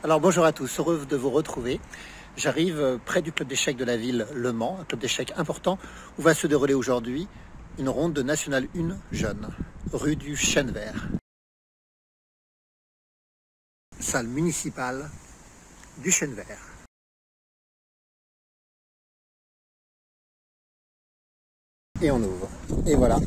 Alors bonjour à tous, heureux de vous retrouver. J'arrive près du club d'échecs de la ville Le Mans, un club d'échecs important où va se dérouler aujourd'hui une ronde de National 1 jeunes, rue du Chêne Vert. Salle municipale du Chêne Vert. Et on ouvre. Et voilà,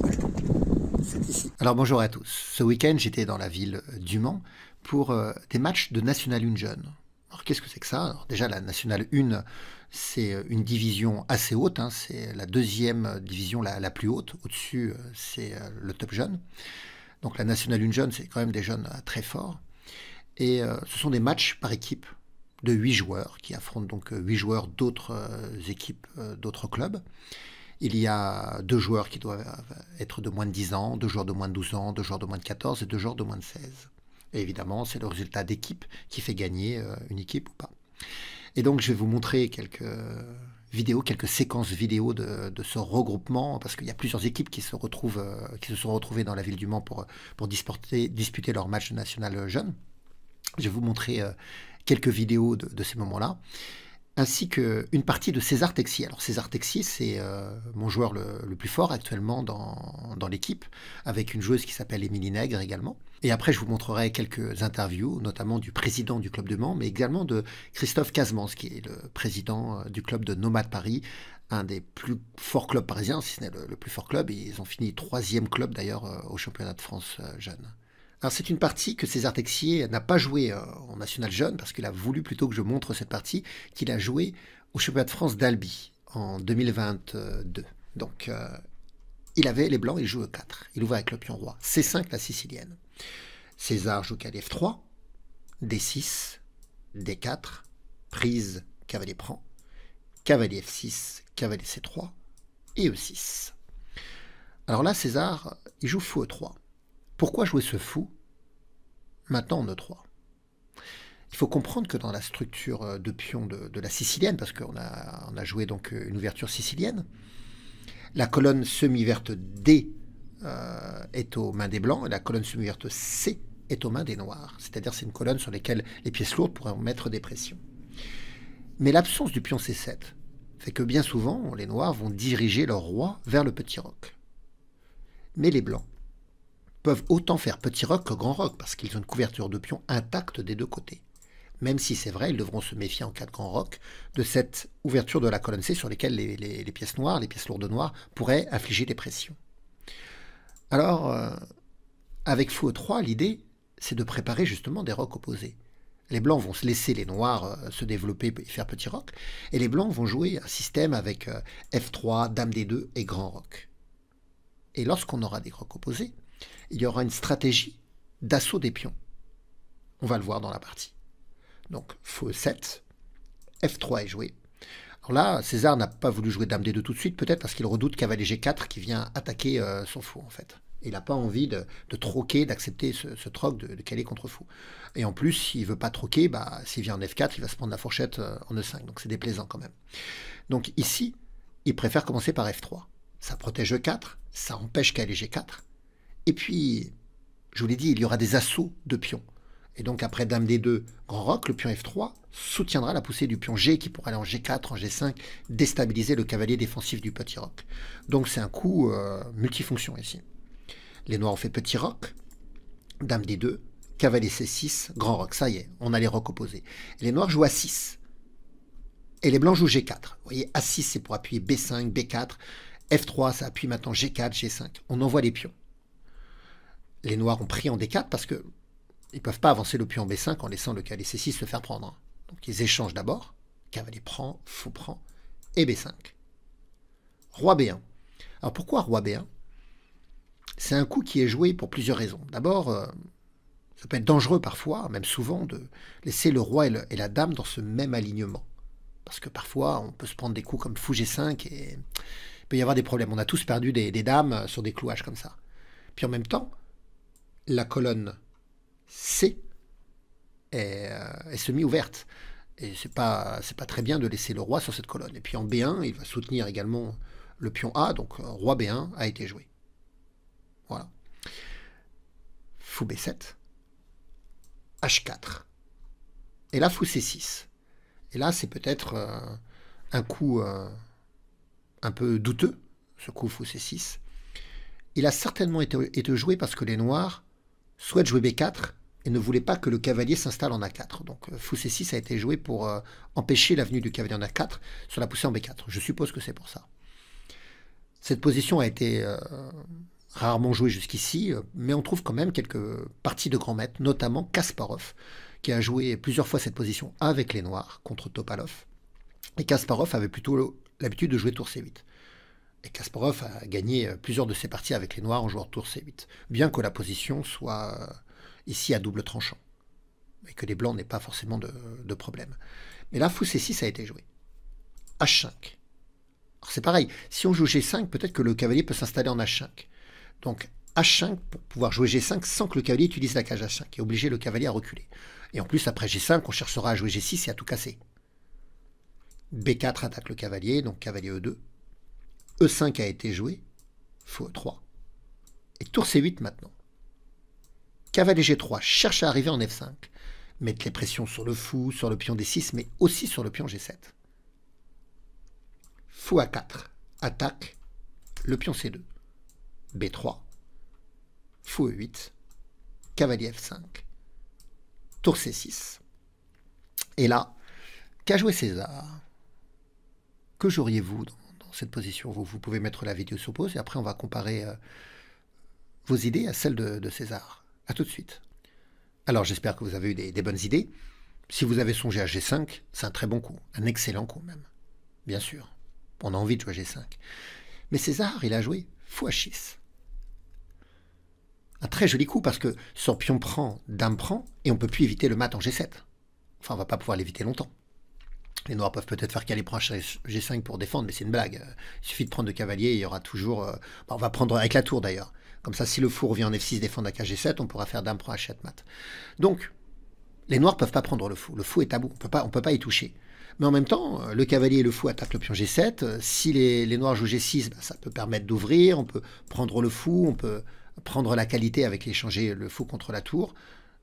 c'est ici. Alors bonjour à tous. Ce week-end, j'étais dans la ville du Mans pour des matchs de National 1 jeunes. Alors qu'est-ce que c'est que ça? Alors déjà, la National 1, c'est une division assez haute, hein, c'est la deuxième division la plus haute. Au-dessus, c'est le top jeune. Donc la National 1 jeune, c'est quand même des jeunes très forts. Et ce sont des matchs par équipe de 8 joueurs qui affrontent donc 8 joueurs d'autres équipes, d'autres clubs. Il y a 2 joueurs qui doivent être de moins de 10 ans, 2 joueurs de moins de 12 ans, 2 joueurs de moins de 14 et 2 joueurs de moins de 16. Et évidemment, c'est le résultat d'équipe qui fait gagner une équipe ou pas. Et donc, je vais vous montrer quelques vidéos, quelques séquences vidéo de ce regroupement, parce qu'il y a plusieurs équipes qui se sont retrouvées dans la ville du Mans pour disputer leur match de national jeune. Je vais vous montrer quelques vidéos de ces moments-là, ainsi qu'une partie de César Texier. Alors César Texier, c'est mon joueur le plus fort actuellement dans l'équipe, avec une joueuse qui s'appelle Émilie Nègre également. Et après, je vous montrerai quelques interviews, notamment du président du club de Mans, mais également de Christophe Casemans, qui est le président du club de Nomade Paris, un des plus forts clubs parisiens, si ce n'est le plus fort club. Ils ont fini 3e club d'ailleurs au championnat de France jeune. Alors c'est une partie que César Texier n'a pas joué en National Jeune, parce qu'il a voulu plutôt que je montre cette partie, qu'il a joué au championnat de France d'Albi en 2022. Donc il avait les blancs, il joue E4. Il ouvre avec le pion roi. C5 la sicilienne. César joue cavalier F3, D6, D4, prise, cavalier prend, cavalier F6, cavalier C3 et E6. Alors là, César, il joue fou E3. Pourquoi jouer ce fou maintenant en E3? Il faut comprendre que dans la structure de pion de la sicilienne, parce qu'on a joué donc une ouverture sicilienne, la colonne semi-verte D est aux mains des blancs et la colonne semi-verte C est aux mains des noirs. C'est-à-dire c'est une colonne sur laquelle les pièces lourdes pourraient mettre des pressions. Mais l'absence du pion C7 fait que bien souvent, les noirs vont diriger leur roi vers le petit roc. Mais les blancs peuvent autant faire petit roc que grand roc, parce qu'ils ont une couverture de pion intacte des deux côtés. Même si c'est vrai, ils devront se méfier en cas de grand roc de cette ouverture de la colonne C sur lesquelles les pièces noires, les pièces lourdes noires, pourraient affliger des pressions. Alors, avec fou E3, l'idée, c'est de préparer justement des rocs opposés. Les blancs vont se laisser les noirs se développer et faire petit roc, et les blancs vont jouer un système avec F3, Dame D2 et grand roc. Et lorsqu'on aura des rocs opposés, il y aura une stratégie d'assaut des pions. On va le voir dans la partie. Donc, fou E7, F3 est joué. Alors là, César n'a pas voulu jouer Dame D2 tout de suite, peut-être parce qu'il redoute cavalier G4 qui vient attaquer son fou, en fait. Il n'a pas envie de troquer, d'accepter ce troc de caler contre fou. Et en plus, s'il ne veut pas troquer, s'il vient en F4, il va se prendre la fourchette en E5. Donc c'est déplaisant quand même. Donc ici, il préfère commencer par F3. Ça protège E4, ça empêche cavalier G4. Et puis, je vous l'ai dit, il y aura des assauts de pions. Et donc après Dame D2, grand roc, le pion F3 soutiendra la poussée du pion G qui pourrait aller en G4, en G5, déstabiliser le cavalier défensif du petit roc. Donc c'est un coup multifonction ici. Les noirs ont fait petit roc, Dame D2, cavalier C6, grand roc. Ça y est, on a les rocs opposés. Et les noirs jouent A6. Et les blancs jouent G4. Vous voyez, A6 c'est pour appuyer B5, B4. F3 ça appuie maintenant G4, G5. On envoie les pions. Les noirs ont pris en D4 parce que ils ne peuvent pas avancer le pion en B5 en laissant le cavalier C6 se faire prendre. Donc ils échangent d'abord. Cavalier prend, fou prend, et B5. Roi B1. Alors pourquoi roi B1? C'est un coup qui est joué pour plusieurs raisons. D'abord, ça peut être dangereux parfois, même souvent, de laisser le roi et la dame dans ce même alignement. Parce que parfois, on peut se prendre des coups comme fou G5 et il peut y avoir des problèmes. On a tous perdu des dames sur des clouages comme ça. Puis en même temps, la colonne C est semi-ouverte. Et c'est pas très bien de laisser le roi sur cette colonne. Et puis en B1, il va soutenir également le pion A, donc roi B1 a été joué. Voilà. Fou B7, H4, Et là, fou C6. Et là, c'est peut-être un coup un peu douteux, ce coup fou C6. Il a certainement été joué parce que les noirs souhaitent jouer B4 et ne voulaient pas que le cavalier s'installe en A4. Donc fou C6 a été joué pour empêcher l'avenue du cavalier en A4 sur la poussée en B4. Je suppose que c'est pour ça. Cette position a été rarement jouée jusqu'ici, mais on trouve quand même quelques parties de grands maîtres, notamment Kasparov, qui a joué plusieurs fois cette position avec les noirs contre Topalov. Et Kasparov avait plutôt l'habitude de jouer tour C8. Et Kasparov a gagné plusieurs de ses parties avec les noirs en jouant tour C8, bien que la position soit ici à double tranchant, et que les blancs n'aient pas forcément de problème. Mais là, fou C6 a été joué. H5. Alors c'est pareil, si on joue G5, peut-être que le cavalier peut s'installer en H5. Donc H5 pour pouvoir jouer G5 sans que le cavalier utilise la cage H5 et obliger le cavalier à reculer. Et en plus, après G5, on cherchera à jouer G6 et à tout casser. B4 attaque le cavalier, donc cavalier E2. E5 a été joué, fou E3. Et tour C8 maintenant. Cavalier G3 cherche à arriver en F5, mettre les pressions sur le fou, sur le pion D6, mais aussi sur le pion G7. Fou A4 attaque le pion C2. B3, fou E8, cavalier F5, tour C6. Et là, qu'a joué César? Que joueriez-vous dans cette position? Vous pouvez mettre la vidéo sur pause et après on va comparer vos idées à celles de César. A tout de suite. Alors j'espère que vous avez eu des bonnes idées. Si vous avez songé à G5, c'est un très bon coup, un excellent coup même. Bien sûr, on a envie de jouer G5. Mais César, il a joué fou H6. Un très joli coup parce que son pion prend, dame prend, et on ne peut plus éviter le mat en G7. Enfin, on ne va pas pouvoir l'éviter longtemps. Les noirs peuvent peut-être faire cavalier prend G5 pour défendre, mais c'est une blague. Il suffit de prendre de cavalier, il y aura toujours... on va prendre avec la tour d'ailleurs. Comme ça, si le fou revient en F6 défendre la cage G7, on pourra faire dame prend H7 mat. Donc, les noirs ne peuvent pas prendre le fou. Le fou est tabou, on ne peut pas y toucher. Mais en même temps, le cavalier et le fou attaquent le pion G7. Si les noirs jouent G6, ça peut permettre d'ouvrir, on peut prendre le fou, on peut prendre la qualité avec échanger le fou contre la tour.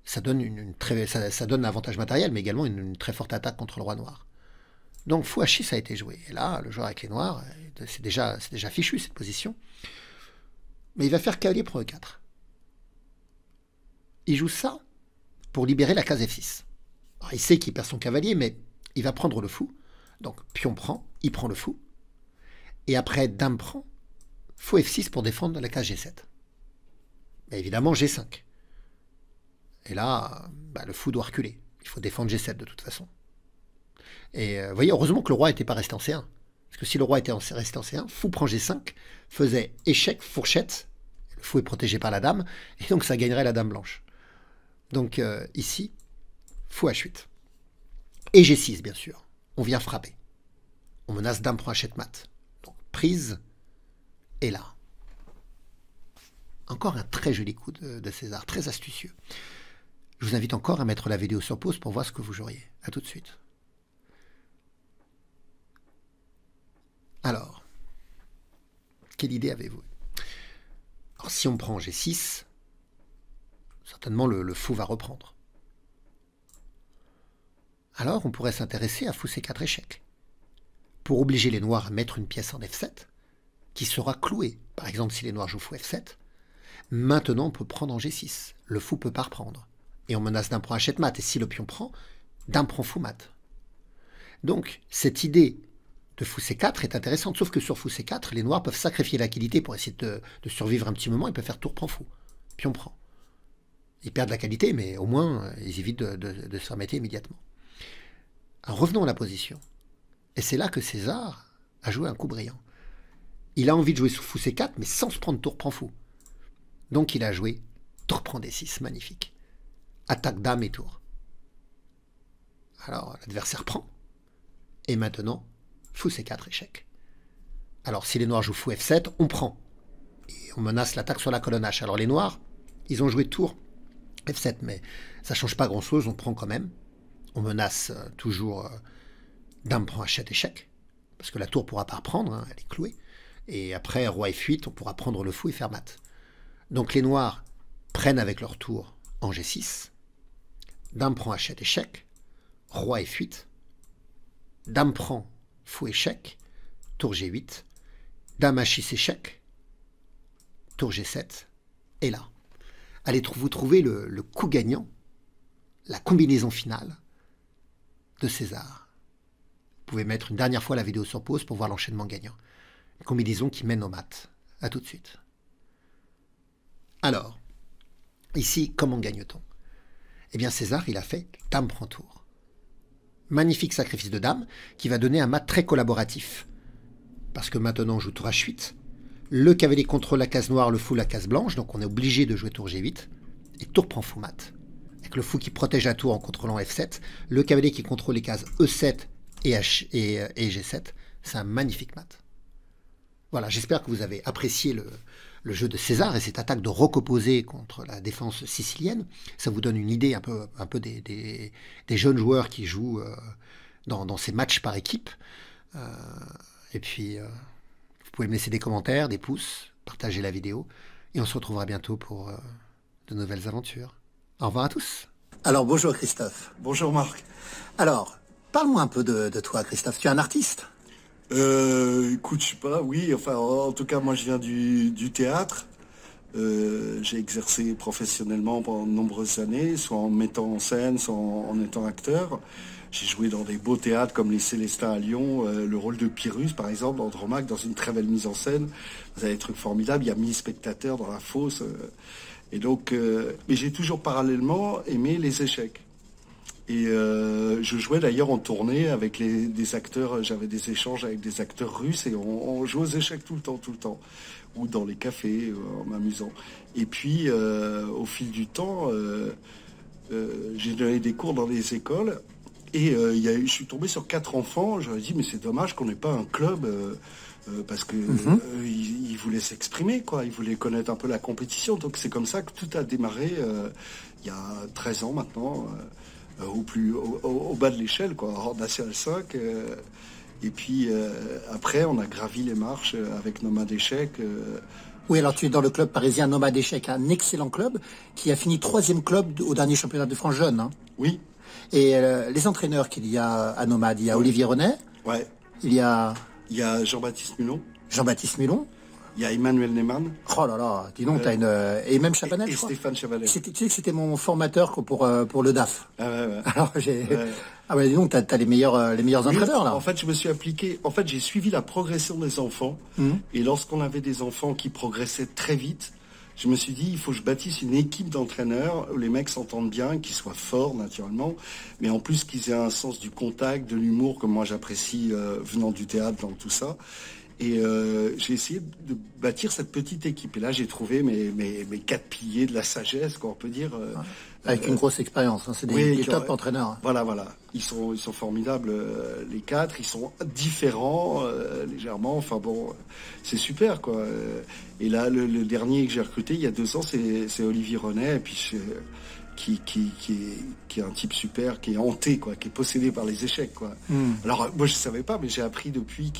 Ça donne, ça donne un avantage matériel, mais également une très forte attaque contre le roi noir. Donc fou H6 a été joué. Et là, le joueur avec les noirs, c'est déjà fichu cette position. Mais il va faire cavalier prend E4. Il joue ça pour libérer la case F6. Alors, il sait qu'il perd son cavalier, mais il va prendre le fou. Donc pion prend, il prend le fou. Et après dame prend, fou F6 pour défendre la case G7. Mais évidemment G5. Et là, le fou doit reculer. Il faut défendre G7 de toute façon. Et vous voyez, heureusement que le roi n'était pas resté en C1. Parce que si le roi était resté en C1, fou prend G5, faisait échec, fourchette. Le fou est protégé par la dame, et donc ça gagnerait la dame blanche. Donc ici, fou H8. Et G6, bien sûr. On vient frapper. On menace dame prend H7 mat. Donc prise, et là. Encore un très joli coup de César, très astucieux. Je vous invite encore à mettre la vidéo sur pause pour voir ce que vous joueriez. A tout de suite. Alors, quelle idée avez-vous? Alors, si on prend G6, certainement le fou va reprendre. Alors, on pourrait s'intéresser à fou C4 échec, pour obliger les noirs à mettre une pièce en F7, qui sera clouée. Par exemple, si les noirs jouent fou F7, maintenant on peut prendre en G6. Le fou ne peut pas reprendre. Et on menace dame prend H7 mat. Et si le pion prend, dame prend fou mat. Donc, cette idée de fou C4 est intéressante, sauf que sur fou C4, les noirs peuvent sacrifier la qualité pour essayer de survivre un petit moment. Ils peuvent faire tour prend fou, pion prend. Ils perdent la qualité, mais au moins, ils évitent de se remettre immédiatement. Alors, revenons à la position. Et c'est là que César a joué un coup brillant. Il a envie de jouer sous fou C4, mais sans se prendre tour prend fou. Donc il a joué tour prend D6, magnifique. Attaque dame et tour. Alors l'adversaire prend. Et maintenant, fou C4 échec. Alors si les noirs jouent fou F7, on prend. Et on menace l'attaque sur la colonne H. Alors les noirs, ils ont joué tour F7, mais ça ne change pas grand-chose, on prend quand même. On menace toujours dame prend H7 échec, parce que la tour ne pourra pas reprendre, hein, elle est clouée. Et après, roi F8, on pourra prendre le fou et faire mat. Donc les noirs prennent avec leur tour en G6, dame prend H7 échec, roi et fuite. Dame prend, fou échec, tour G8. Dame H6 échec, tour G7. Et là, allez vous trouver le coup gagnant, la combinaison finale de César. Vous pouvez mettre une dernière fois la vidéo sur pause pour voir l'enchaînement gagnant. Une combinaison qui mène au mat. A tout de suite. Alors, ici, comment gagne-t-on? Eh bien, César, il a fait Dame prend tour. Magnifique sacrifice de Dame qui va donner un mat très collaboratif. Parce que maintenant, on joue tour H8. Le cavalier contrôle la case noire, le fou la case blanche. Donc, on est obligé de jouer tour G8. Et tour prend fou mat. Avec le fou qui protège la tour en contrôlant F7. Le cavalier qui contrôle les cases E7 et G7. C'est un magnifique mat. Voilà, j'espère que vous avez apprécié le jeu de César et cette attaque de roc opposé contre la défense sicilienne. Ça vous donne une idée un peu des jeunes joueurs qui jouent dans ces matchs par équipe. Et puis, vous pouvez me laisser des commentaires, des pouces, partager la vidéo. Et on se retrouvera bientôt pour de nouvelles aventures. Au revoir à tous. Alors, bonjour Christophe. Bonjour Marc. Alors, parle-moi un peu de toi Christophe. Tu es un artiste ? Écoute, je sais pas, oui, enfin, en tout cas, moi je viens du théâtre. J'ai exercé professionnellement pendant de nombreuses années, soit en mettant en scène, soit en étant acteur. J'ai joué dans des beaux théâtres comme les Célestins à Lyon, le rôle de Pyrrhus par exemple, dans Andromaque, dans une très belle mise en scène. Vous avez des trucs formidables, il y a 1000 spectateurs dans la fosse. Et donc, mais j'ai toujours parallèlement aimé les échecs. Et je jouais d'ailleurs en tournée avec des acteurs, j'avais des échanges avec des acteurs russes et on jouait aux échecs tout le temps. Ou dans les cafés, en m'amusant. Et puis, au fil du temps, j'ai donné des cours dans les écoles et je suis tombé sur 4 enfants. J'aurais dit, mais c'est dommage qu'on n'ait pas un club parce que ils voulaient s'exprimer, quoi. Ils voulaient connaître un peu la compétition. Donc c'est comme ça que tout a démarré il y a 13 ans maintenant. Au bas de l'échelle, quoi, hors National 5. Et puis après, on a gravi les marches avec Nomade Échecs. Oui, alors tu es dans le club parisien Nomade Échecs, un excellent club qui a fini 3e club au dernier championnat de France jeune. Hein. Oui. Et les entraîneurs qu'il y a à Nomade, il y a Olivier Renet. Ouais. Il y a Jean-Baptiste Mulon. Jean-Baptiste Mulon. Il y a Emmanuel Neyman. Oh là là, dis donc, t'as une... Et même Chabanel, et Stéphane Chabanel. Tu sais que c'était mon formateur pour le DAF. Ah ouais. Alors Ah ouais, dis donc, t'as les meilleurs entraîneurs, là. En fait, je me suis appliqué... En fait, j'ai suivi la progression des enfants. Et lorsqu'on avait des enfants qui progressaient très vite, je me suis dit, il faut que je bâtisse une équipe d'entraîneurs où les mecs s'entendent bien, qu'ils soient forts, naturellement, mais en plus qu'ils aient un sens du contact, de l'humour, comme moi j'apprécie venant du théâtre, dans tout ça. Et j'ai essayé de bâtir cette petite équipe. Et là, j'ai trouvé mes 4 piliers de la sagesse, quoi, on peut dire. Avec une grosse expérience. Hein. C'est des top entraîneurs. Voilà. Ils sont formidables, les 4. Ils sont différents, légèrement. Enfin bon, c'est super, quoi. Et là, le dernier que j'ai recruté il y a 2 ans, c'est Olivier Renet. Et puis qui est un type super, qui est hanté, quoi, qui est possédé par les échecs, quoi. Alors moi je savais pas, mais j'ai appris depuis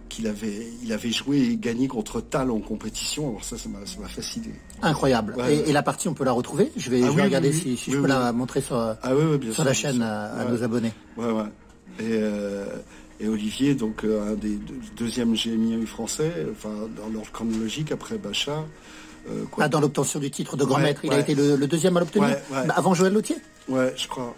qu'il avait joué et gagné contre Tal en compétition. Alors ça m'a fasciné. Incroyable. Ouais. Et la partie, on peut la retrouver. Je vais regarder si je peux la montrer sur la chaîne à nos abonnés. Ouais. Et Olivier, donc un des deuxième GMI français, enfin dans l'ordre chronologique après Bachar. Dans l'obtention du titre de grand maître, il a été le deuxième à l'obtenir, avant Joël Lautier. Ouais, je crois.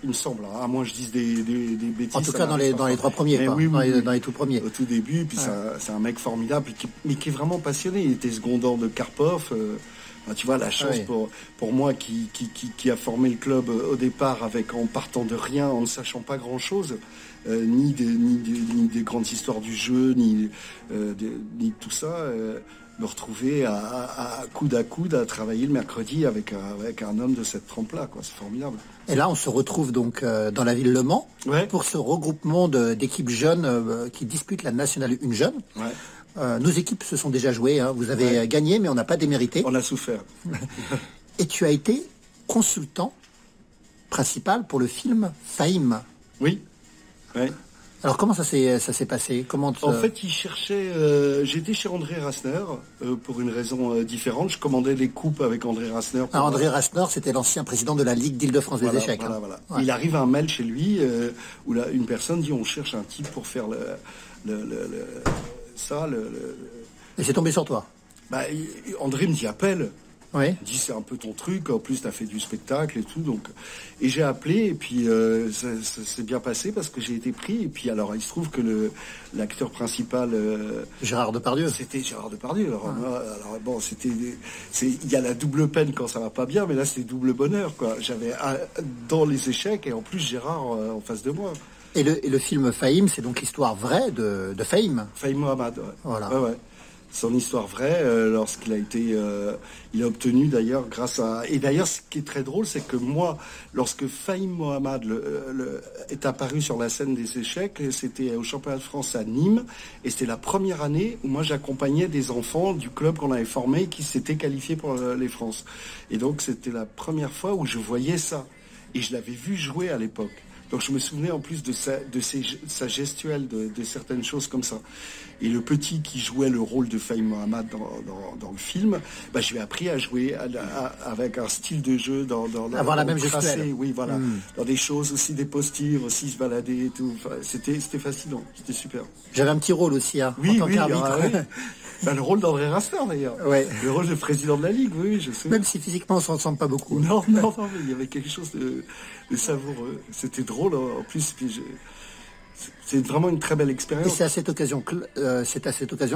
Il me semble. À moins que je dise des bêtises. En tout cas, dans les 3 premiers, quoi. Dans les tout premiers. Au tout début, puis c'est un mec formidable, mais qui est vraiment passionné. Il était secondant de Karpov. Tu vois, la chance pour moi qui a formé le club au départ en partant de rien, en ne sachant pas grand-chose, ni des grandes histoires du jeu, ni de tout ça. Me retrouver à coude à travailler le mercredi avec un homme de cette trempe-là, quoi. C'est formidable. Et là, on se retrouve donc dans la ville Le Mans pour ce regroupement d'équipes jeunes qui disputent la Nationale 1 jeune. Nos équipes se sont déjà jouées. Hein. Vous avez gagné, mais on n'a pas démérité. On a souffert. Et tu as été consultant principal pour le film Fahim. Oui. Alors comment ça s'est passé? En fait, il cherchait. J'étais chez André Rasner pour une raison différente. Je commandais des coupes avec André Rasner. Alors, André Rasner, c'était l'ancien président de la Ligue d'Île-de-France des échecs. Voilà, voilà. Ouais. Il arrive un mail chez lui où là, une personne dit on cherche un type pour faire ça. Et c'est tombé sur toi. Bah, André me dit appelle. Oui. Il dit c'est un peu ton truc, en plus tu as fait du spectacle et tout, donc et j'ai appelé et puis ça s'est bien passé parce que j'ai été pris et puis alors il se trouve que l'acteur principal Gérard Depardieu. C'était Gérard Depardieu. Alors bon, il y a la double peine quand ça va pas bien, mais là c'était double bonheur quoi. J'avais dans les échecs et en plus Gérard en face de moi. Et le film Fahim, c'est donc l'histoire vraie de Fahim. Fahim Mohammad. Ouais. Voilà. Ouais. Son histoire vraie, lorsqu'il a été, il a obtenu d'ailleurs grâce à. Et d'ailleurs, ce qui est très drôle, c'est que moi, lorsque Fahim Mohammad est apparu sur la scène des échecs, c'était au championnat de France à Nîmes, et c'était la première année où moi j'accompagnais des enfants du club qu'on avait formé qui s'étaient qualifiés pour les France. Et donc c'était la première fois où je voyais ça, et je l'avais vu jouer à l'époque. Donc je me souvenais en plus de sa gestuelle, de certaines choses comme ça. Et le petit qui jouait le rôle de Fahim Mohammad dans le film, bah, je lui ai appris à jouer avec un style de jeu avoir la même gestuelle. Oui, voilà. Dans des choses aussi, des postures, aussi se balader et tout. Enfin, c'était fascinant, c'était super. J'avais un petit rôle aussi, en tant qu'arbitre. Oui. Ben, le rôle d'André Rasner d'ailleurs. Ouais. Le rôle de président de la Ligue, oui, je sais. Même si physiquement on s'en ressemble pas beaucoup. Non, mais il y avait quelque chose de savoureux. C'était drôle, en plus. C'est vraiment une très belle expérience. Et c'est à cette occasion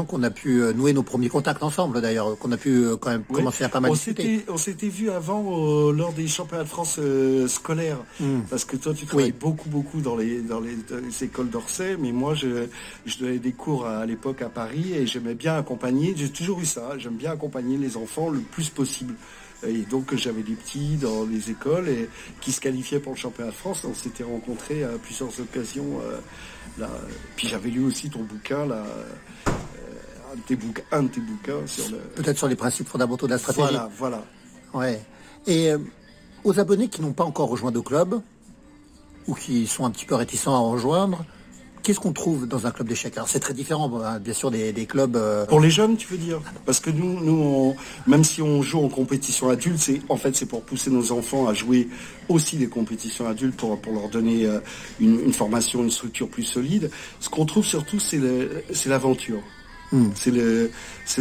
qu'on a pu nouer nos premiers contacts ensemble, d'ailleurs, qu'on a pu quand même commencer à pas mal discuter. On s'était vu avant lors des championnats de France scolaires, parce que toi tu travailles beaucoup dans les écoles d'Orsay, mais moi je donnais des cours à l'époque à Paris et j'aimais bien accompagner. J'ai toujours eu ça. J'aime bien accompagner les enfants le plus possible. Et donc j'avais des petits dans les écoles et qui se qualifiaient pour le championnat de France. On s'était rencontrés à plusieurs occasions. Là. Puis j'avais lu aussi ton bouquin, là, un de tes bouquins sur le... Peut-être sur les principes fondamentaux de la stratégie. Voilà. Ouais. Et aux abonnés qui n'ont pas encore rejoint de club ou qui sont un petit peu réticents à en rejoindre, qu'est-ce qu'on trouve dans un club d'échecs? Alors c'est très différent, bien sûr, des clubs... Pour les jeunes, tu veux dire? Parce que nous même si on joue en compétition adulte, c'est pour pousser nos enfants à jouer aussi des compétitions adultes pour leur donner une formation, une structure plus solide. Ce qu'on trouve surtout, c'est l'aventure. C'est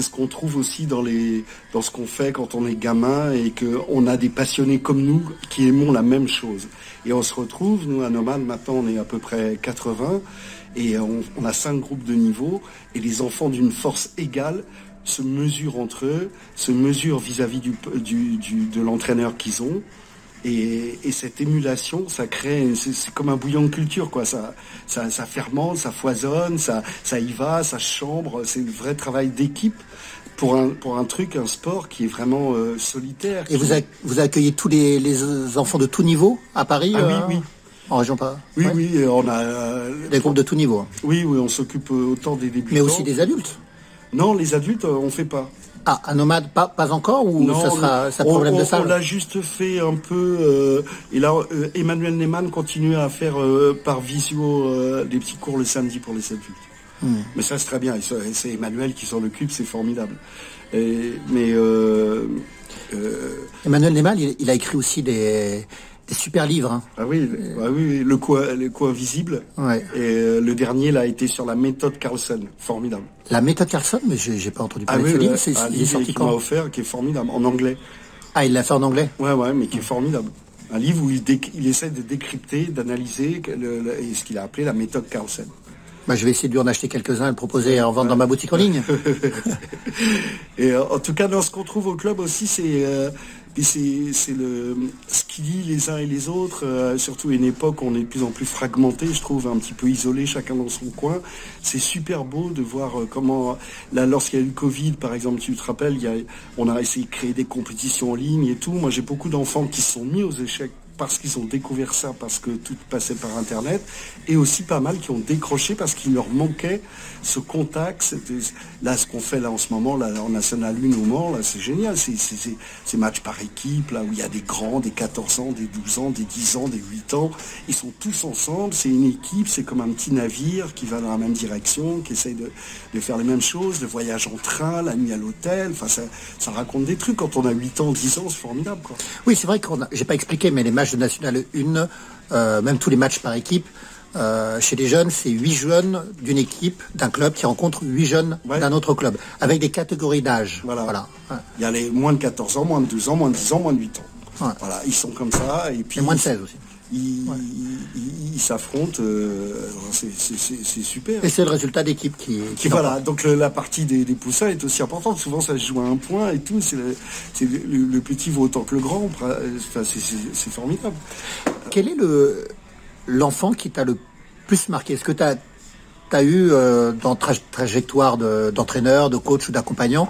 ce qu'on trouve aussi dans ce qu'on fait quand on est gamin et qu'on a des passionnés comme nous qui aimons la même chose. Et on se retrouve, nous à Nomade, maintenant on est à peu près 80 et on a 5 groupes de niveau et les enfants d'une force égale se mesurent entre eux, se mesurent vis-à-vis de l'entraîneur qu'ils ont. Et cette émulation, ça crée, c'est comme un bouillon de culture, quoi. Ça fermente, ça foisonne, ça y va, ça chambre. C'est un vrai travail d'équipe pour un sport qui est vraiment solitaire. Et vous accueillez tous les enfants de tout niveau à Paris? Oui. En région pas. Oui, on a des groupes de tout niveau. Oui, on s'occupe autant des débutants. Mais aussi des adultes. Non, les adultes, on fait pas. Ah, un nomade, pas encore, ou non, ça sera problème de salle? On l'a juste fait un peu, et là, Emmanuel Neyman continue à faire par visio des petits cours le samedi pour les adultes. Mais ça, c'est très bien, c'est Emmanuel qui s'en occupe, c'est formidable. Emmanuel Neyman, il a écrit aussi des super livres. Hein. Ah oui, le coup invisible. Ouais. Et le dernier, là, a été sur la méthode Carlson. Formidable. La méthode Carlson, mais j'ai pas entendu parler de ce livre. Un livre qu'il m'a offert, qui est formidable, en anglais. Ah, il l'a fait en anglais? Ouais, mais qui est formidable. Un livre où il essaie de décrypter, d'analyser ce qu'il a appelé la méthode Carlson. Bah, je vais essayer de lui en acheter quelques-uns et le proposer en vente dans ma boutique en ligne. Et en tout cas, dans ce qu'on trouve au club aussi, c'est ce qui lie les uns et les autres, surtout à une époque où on est de plus en plus fragmenté, je trouve, un petit peu isolé, chacun dans son coin. C'est super beau de voir comment, là, lorsqu'il y a eu le Covid, par exemple, tu te rappelles, on a essayé de créer des compétitions en ligne et tout. Moi, j'ai beaucoup d'enfants qui se sont mis aux échecs parce qu'ils ont découvert ça, parce que tout passait par Internet, et aussi pas mal qui ont décroché parce qu'il leur manquait ce contact. Là, ce qu'on fait là en ce moment, là, en National 1 au Mans, là, c'est génial. Ces matchs par équipe, là où il y a des grands, des 14 ans, des 12 ans, des 10 ans, des 8 ans. Ils sont tous ensemble, c'est une équipe, c'est comme un petit navire qui va dans la même direction, qui essaye de faire les mêmes choses, le voyage en train, la nuit à l'hôtel. Enfin, ça raconte des trucs. Quand on a 8 ans, 10 ans, c'est formidable, quoi. Oui, c'est vrai j'ai pas expliqué, mais les matchs de National 1, même tous les matchs par équipe, chez les jeunes, c'est 8 jeunes d'une équipe, d'un club qui rencontre 8 jeunes d'un autre club, avec des catégories d'âge. Voilà. Ouais. Il y a les moins de 14 ans, moins de 12 ans, moins de 10 ans, moins de 8 ans. Ouais. Voilà, ils sont comme ça. Et puis moins de 16 aussi. Ils s'affrontent, c'est super. Et c'est le résultat d'équipe qui voilà, donc la partie des poussins est aussi importante. Souvent ça se joue à un point et tout. Le petit vaut autant que le grand. Enfin, c'est formidable. Quel est l'enfant qui t'a le plus marqué? Est-ce que tu as eu dans ta trajectoire d'entraîneur, de coach ou d'accompagnant,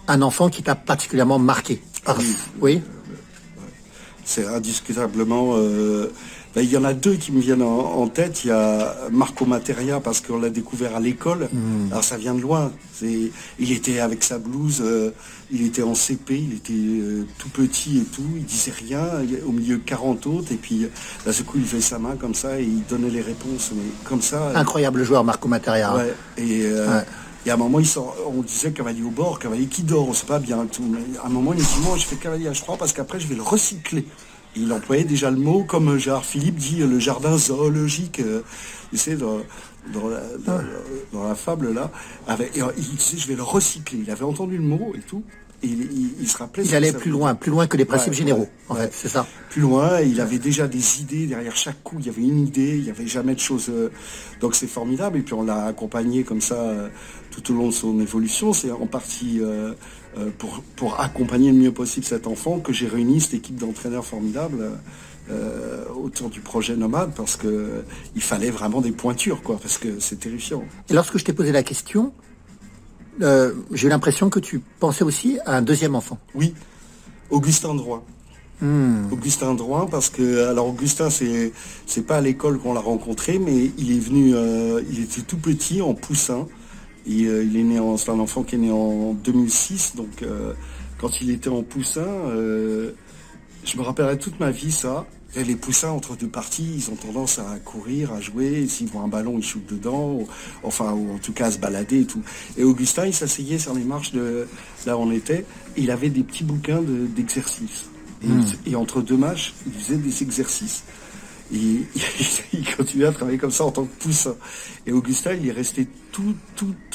un enfant qui t'a particulièrement marqué? Oui. C'est indiscutablement... il y en a deux qui me viennent en tête. Il y a Marco Materia, parce qu'on l'a découvert à l'école. Alors ça vient de loin. Il était avec sa blouse, il était en CP, il était tout petit et tout. Il disait rien, au milieu de 40 autres. Et puis, là, ce coup, il fait sa main comme ça et il donnait les réponses. Mais comme ça... Incroyable joueur, Marco Materia. Ouais. Et à un moment, on disait cavalier au bord, cavalier qui dort, on sait pas bien tout. Mais à un moment, il me dit, moi, je fais cavalier H3 parce qu'après, je vais le recycler. Et il employait déjà le mot, comme Gérard Philippe dit, le jardin zoologique. Tu sais, dans la fable, là. Il disait, je vais le recycler. Il avait entendu le mot et tout. Et il se rappelait... Il allait plus loin que les principes généraux, en fait, c'est ça. Plus loin, il avait déjà des idées, derrière chaque coup, il y avait une idée, il n'y avait jamais de choses... donc c'est formidable, et puis on l'a accompagné comme ça tout au long de son évolution. C'est en partie pour accompagner le mieux possible cet enfant que j'ai réuni cette équipe d'entraîneurs formidables autour du projet Nomade, parce qu'il fallait vraiment des pointures, quoi, parce que c'est terrifiant. Et lorsque je t'ai posé la question... j'ai eu l'impression que tu pensais aussi à un deuxième enfant. Oui, Augustin Drouin. Augustin Drouin, parce que, alors Augustin, c'est pas à l'école qu'on l'a rencontré, mais il est venu, il était tout petit, en poussin. Et, il est né c'est un enfant qui est né en 2006, donc quand il était en poussin, je me rappellerai toute ma vie ça. Et les poussins, entre deux parties, ils ont tendance à courir, à jouer. S'ils voient un ballon, ils shootent dedans. Ou en tout cas à se balader et tout. Et Augustin, il s'asseyait sur les marches de là où on était. Et il avait des petits bouquins d'exercices. Et entre deux matchs, il faisait des exercices. Et il continuait à travailler comme ça en tant que poussin. Et Augustin, il est resté tout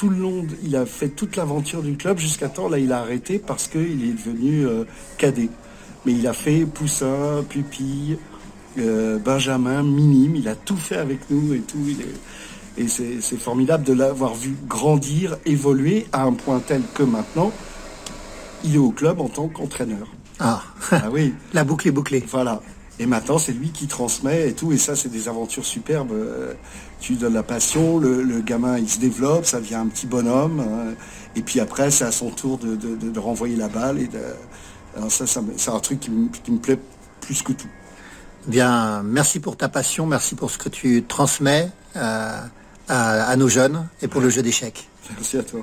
le long. Il a fait toute l'aventure du club jusqu'à temps. Là, il a arrêté parce qu'il est devenu cadet. Mais il a fait poussin, pupille, Benjamin, minime. Il a tout fait avec nous et tout. Et c'est formidable de l'avoir vu grandir, évoluer à un point tel que maintenant, il est au club en tant qu'entraîneur. Ah oui. La boucle est bouclée. Voilà. Et maintenant, c'est lui qui transmet et tout. Et ça, c'est des aventures superbes. Tu lui donnes la passion, le gamin, il se développe, ça devient un petit bonhomme. Et puis après, c'est à son tour de renvoyer la balle. Alors ça, c'est un truc qui me plaît plus que tout. Bien, merci pour ta passion, merci pour ce que tu transmets à nos jeunes et pour le jeu d'échecs. Merci à toi.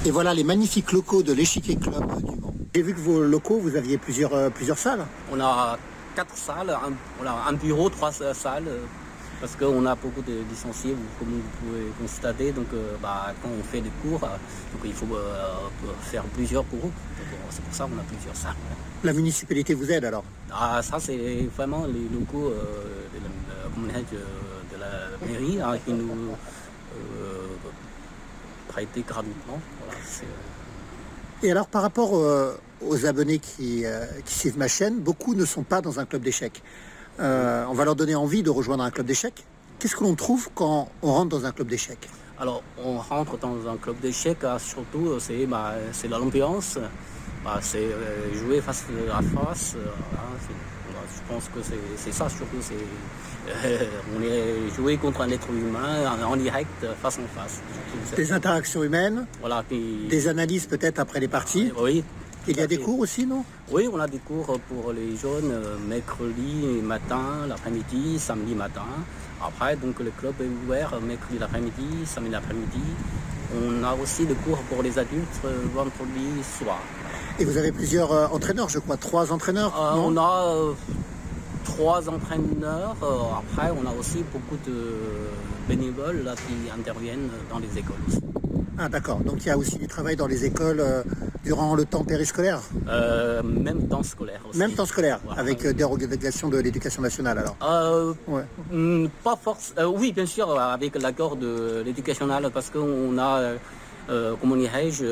Et voilà les magnifiques locaux de l'Échiquier Club du Mans. J'ai vu que vos locaux, vous aviez plusieurs salles. On a 4 salles, un bureau, 3 salles, parce qu'on a beaucoup de licenciés, comme vous pouvez constater. Donc quand on fait des cours, donc il faut faire plusieurs groupes. C'est pour ça qu'on a plusieurs salles. La municipalité vous aide alors? Ça c'est vraiment les locaux de la mairie qui nous prêtent gratuitement. Voilà, et alors par rapport aux abonnés qui suivent ma chaîne, beaucoup ne sont pas dans un club d'échecs. On va leur donner envie de rejoindre un club d'échecs. Qu'est-ce que l'on trouve quand on rentre dans un club d'échecs? Alors on rentre dans un club d'échecs, surtout c'est l'ambiance. C'est jouer face à face. Je pense que c'est ça surtout. On est joué contre un être humain en direct, face en face. Des interactions humaines, voilà, des analyses peut-être après les parties. Oui, Il y a des cours aussi, non? Oui, on a des cours pour les jeunes mercredi matin, l'après-midi, samedi matin. Après, donc le club est ouvert mercredi l'après-midi, samedi l'après-midi. On a aussi des cours pour les adultes vendredi soir. Et vous avez plusieurs entraîneurs, je crois, 3 entraîneurs, non? On a 3 entraîneurs. Après, on a aussi beaucoup de bénévoles là, qui interviennent dans les écoles aussi. Ah d'accord, donc il y a aussi du travail dans les écoles durant le temps périscolaire? Même temps scolaire aussi. Même temps scolaire, Ouais. avec dérogation de l'éducation nationale alors? Ouais. Pas forcément. Oui, bien sûr, avec l'accord de l'éducation nationale, parce qu'on a, comment dirais-je,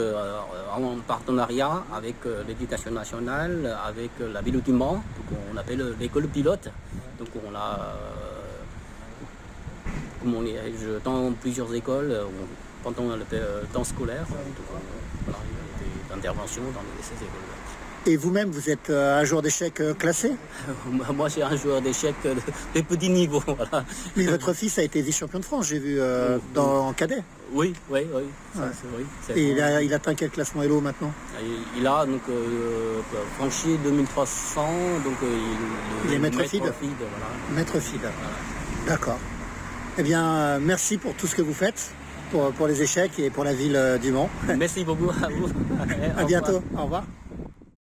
en partenariat avec l'éducation nationale, avec la ville du Mans, donc on appelle l'école pilote. Donc on a, comment dirais-je, dans plusieurs écoles, pendant le temps scolaire, donc voilà, il y a des interventions dans ces écoles-là. Et vous-même, vous êtes un joueur d'échecs classé? Moi, j'ai un joueur d'échecs de petit niveau. Voilà. Mais votre fils a été vice-champion de France, j'ai vu, en cadet. Oui. Ouais. Et il atteint quel classement Elo maintenant? Il a donc franchi 2300, donc il est maître FIDE. Voilà. Maître FIDE. Voilà. D'accord. Eh bien, merci pour tout ce que vous faites, pour les échecs et pour la ville du Mans. Merci beaucoup à vous. À bientôt. Au revoir.